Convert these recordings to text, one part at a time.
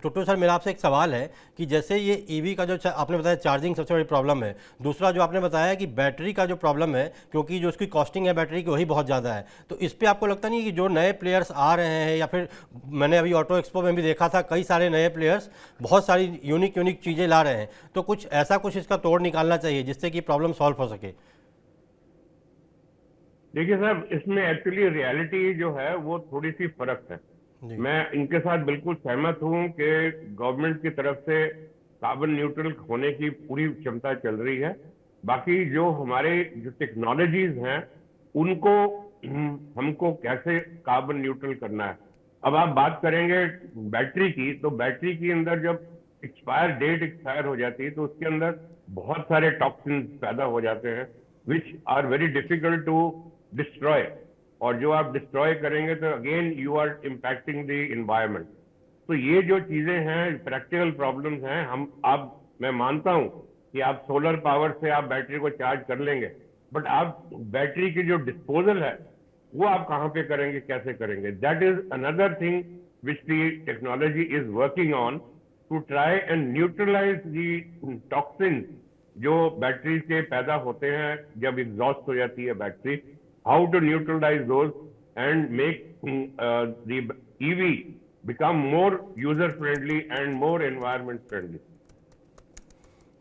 टोटो sir, मेरा आपसे एक सवाल है कि जैसे ये ईवी का जो आपने बताया चार्जिंग सबसे बड़ी प्रॉब्लम है, दूसरा जो आपने बताया कि बैटरी का जो प्रॉब्लम है, क्योंकि जो उसकी कॉस्टिंग है बैटरी की वही बहुत ज़्यादा है। तो इस पे आपको लगता नहीं कि जो नए प्लेयर्स आ रहे हैं, या फिर मैंने अभी ऑटो एक्सपो में भी देखा था कई सारे नए प्लेयर्स बहुत सारी यूनिक चीज़ें ला रहे हैं, तो कुछ इसका तोड़ निकालना चाहिए जिससे कि प्रॉब्लम सॉल्व हो सके। देखिए साहब, इसमें एक्चुअली रियलिटी जो है वो थोड़ी सी फर्क है। जी मैं इनके साथ बिल्कुल सहमत हूं कि गवर्नमेंट की तरफ से कार्बन न्यूट्रल होने की पूरी क्षमता चल रही है। बाकी जो हमारे जो टेक्नोलॉजीज हैं उनको हमको कैसे कार्बन न्यूट्रल करना है। अब आप बात करेंगे बैटरी की, तो बैटरी के अंदर जब डेट एक्सपायर हो जाती है तो उसके अंदर बहुत सारे टॉक्सिन पैदा हो जाते हैं which are very difficult to destroy. और जो आप डिस्ट्रॉय करेंगे तो again you are impacting the environment. तो ये जो चीजें हैं, प्रैक्टिकल प्रॉब्लम्स हैं। मैं मानता हूं कि आप सोलर पावर से आप बैटरी को चार्ज कर लेंगे, बट आप बैटरी की जो डिस्पोजल है वो आप कहां पे करेंगे, कैसे करेंगे? That is another thing which the technology is working on to try and neutralize the toxin जो बैटरी से पैदा होते हैं जब एग्जॉस्ट हो जाती है battery. How to neutralize those and make the EV become more user friendly and more environment friendly।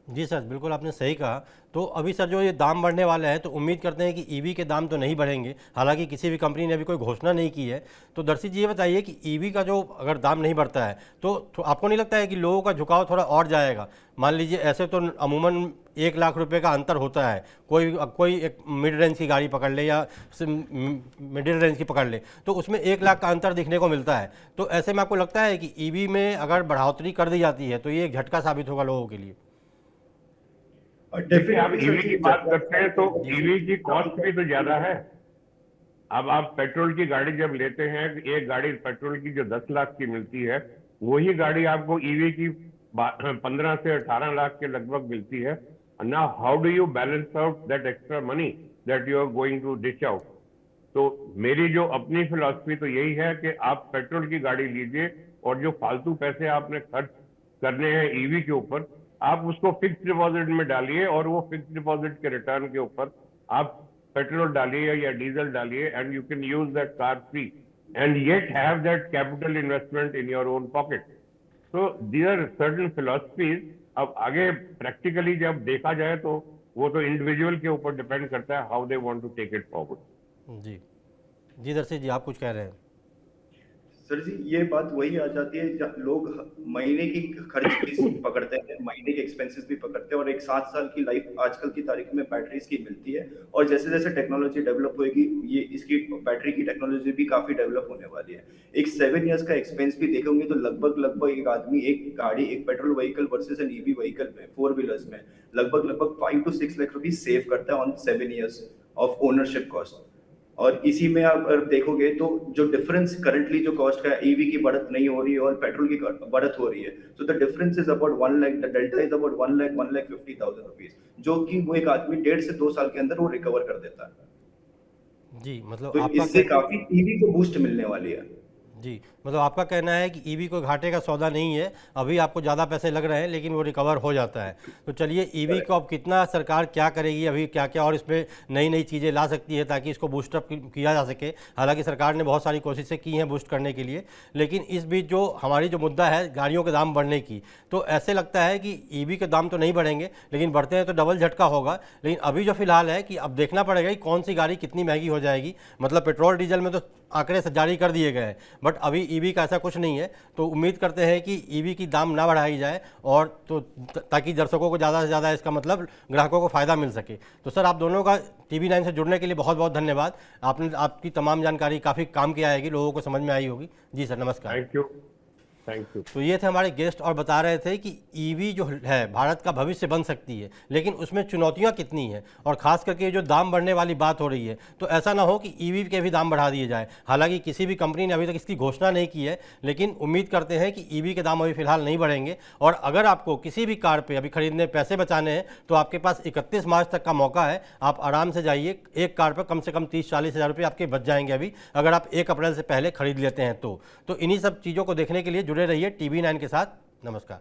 जी सर, बिल्कुल आपने सही कहा। तो अभी सर जो ये दाम बढ़ने वाले हैं, तो उम्मीद करते हैं कि ईवी के दाम तो नहीं बढ़ेंगे, हालांकि किसी भी कंपनी ने अभी कोई घोषणा नहीं की है। तो दर्शी जी ये बताइए कि ईवी का जो अगर दाम नहीं बढ़ता है तो आपको नहीं लगता है कि लोगों का झुकाव थोड़ा और जाएगा? मान लीजिए ऐसे तो अमूमन 1 लाख रुपए का अंतर होता है, कोई एक मिड रेंज की गाड़ी पकड़ ले या मिडिल रेंज की पकड़ ले, तो उसमें 1 लाख का अंतर दिखने को मिलता है। तो ऐसे में आपको लगता है कि ईवी में अगर बढ़ोतरी कर दी जाती है तो ये एक झटका साबित होगा लोगों के लिए? देखिए, आप डेफिनेटली ईवी सर की जी, बात करते हैं तो जी ईवी की कॉस्ट भी तो ज्यादा है। अब आप पेट्रोल की गाड़ी जब लेते हैं, एक गाड़ी पेट्रोल की जो 10 लाख की मिलती है, वही गाड़ी आपको ईवी की 15 से 18 लाख के लगभग मिलती है। Now how do you balance out that extra money that you are going to dish out? तो मेरी जो अपनी फिलॉसफी तो यही है कि आप पेट्रोल की गाड़ी लीजिए और जो फालतू पैसे आपने खर्च करने हैं ईवी के ऊपर, आप उसको फिक्स डिपॉजिट में डालिए और वो फिक्स डिपॉजिट के रिटर्न के ऊपर आप पेट्रोल डालिए या डीजल डालिए and you can use that car free and yet have that capital investment in your own pocket. So these are certain philosophies. अब आगे प्रैक्टिकली जब देखा जाए तो वो तो इंडिविजुअल के ऊपर डिपेंड करता है how they want to take it forward. जी जी दर्शी जी, आप कुछ कह रहे हैं? सर जी, ये बात वही आ जाती है जब लोग महीने की खर्च भी पकड़ते हैं, महीने के एक्सपेंसेस भी पकड़ते हैं, और एक 7 साल की लाइफ आजकल की तारीख में बैटरीज की मिलती है। और जैसे जैसे टेक्नोलॉजी डेवलप होगी, ये इसकी बैटरी की टेक्नोलॉजी भी काफी डेवलप होने वाली है। एक 7 इयर्स का एक्सपेंस भी देखेंगे तो लगभग एक आदमी एक गाड़ी, एक petrol vehicle versus N EV vehicle में, 4 व्हीलर्स में लगभग 5 to 6 लाख रुपीज सेव करता है on 7 years of ownership cost. और इसी में आप अगर देखोगे तो जो डिफरेंस करंटली जो कॉस्ट का ईवी की बढ़त नहीं हो रही है और पेट्रोल की बढ़त हो रही है, तो the difference is about 1 lakh, the delta is about 1,50,000 rupees, जो कि वो एक आदमी 1.5 से 2 साल के अंदर वो रिकवर कर देता है। जी मतलब तो आपका इससे काफी ईवी को बूस्ट मिलने वाली है। जी मतलब आपका कहना है कि ईवी कोई घाटे का सौदा नहीं है, अभी आपको ज़्यादा पैसे लग रहे हैं लेकिन वो रिकवर हो जाता है। तो चलिए, ईवी को अब कितना सरकार क्या करेगी, अभी क्या क्या और इसमें नई चीज़ें ला सकती है ताकि इसको बूस्टअप किया जा सके। हालांकि सरकार ने बहुत सारी कोशिशें की हैं बूस्ट करने के लिए, लेकिन इस बीच जो हमारी जो मुद्दा है गाड़ियों के दाम बढ़ने की, तो ऐसे लगता है कि ईवी के दाम तो नहीं बढ़ेंगे, लेकिन बढ़ते हैं तो डबल झटका होगा। लेकिन अभी जो फिलहाल है कि अब देखना पड़ेगा कि कौन सी गाड़ी कितनी महंगी हो जाएगी। मतलब पेट्रोल डीजल में तो आंकड़े से जारी कर दिए गए हैं, बट अभी ईवी का ऐसा कुछ नहीं है। तो उम्मीद करते हैं कि ईवी की दाम ना बढ़ाई जाए, और तो ताकि दर्शकों को ज़्यादा से ज़्यादा, इसका मतलब ग्राहकों को फ़ायदा मिल सके। तो सर, आप दोनों का TV9 से जुड़ने के लिए बहुत बहुत धन्यवाद। आपकी तमाम जानकारी काफ़ी काम की आएगी, लोगों को समझ में आई होगी। जी सर, नमस्कार। Thank you. Thank you. तो ये थे हमारे गेस्ट, और बता रहे थे कि ईवी जो है भारत का भविष्य बन सकती है, लेकिन उसमें चुनौतियां कितनी हैं, और खास करके जो दाम बढ़ने वाली बात हो रही है, तो ऐसा ना हो कि ईवी के भी दाम बढ़ा दिए जाए। हालांकि किसी भी कंपनी ने अभी तक इसकी घोषणा नहीं की है, लेकिन उम्मीद करते हैं कि ईवी के दाम अभी फिलहाल नहीं बढ़ेंगे। और अगर आपको किसी भी कार पे अभी खरीदने पैसे बचाने हैं तो आपके पास 31 मार्च तक का मौका है। आप आराम से जाइए, एक कार पर कम से कम 30-40 हज़ार रुपये आपके बच जाएंगे अभी, अगर आप 1 अप्रैल से पहले खरीद लेते हैं तो इन्हीं सब चीज़ों को देखने के लिए जुड़े जुड़े रहिए TV9 के साथ। नमस्कार।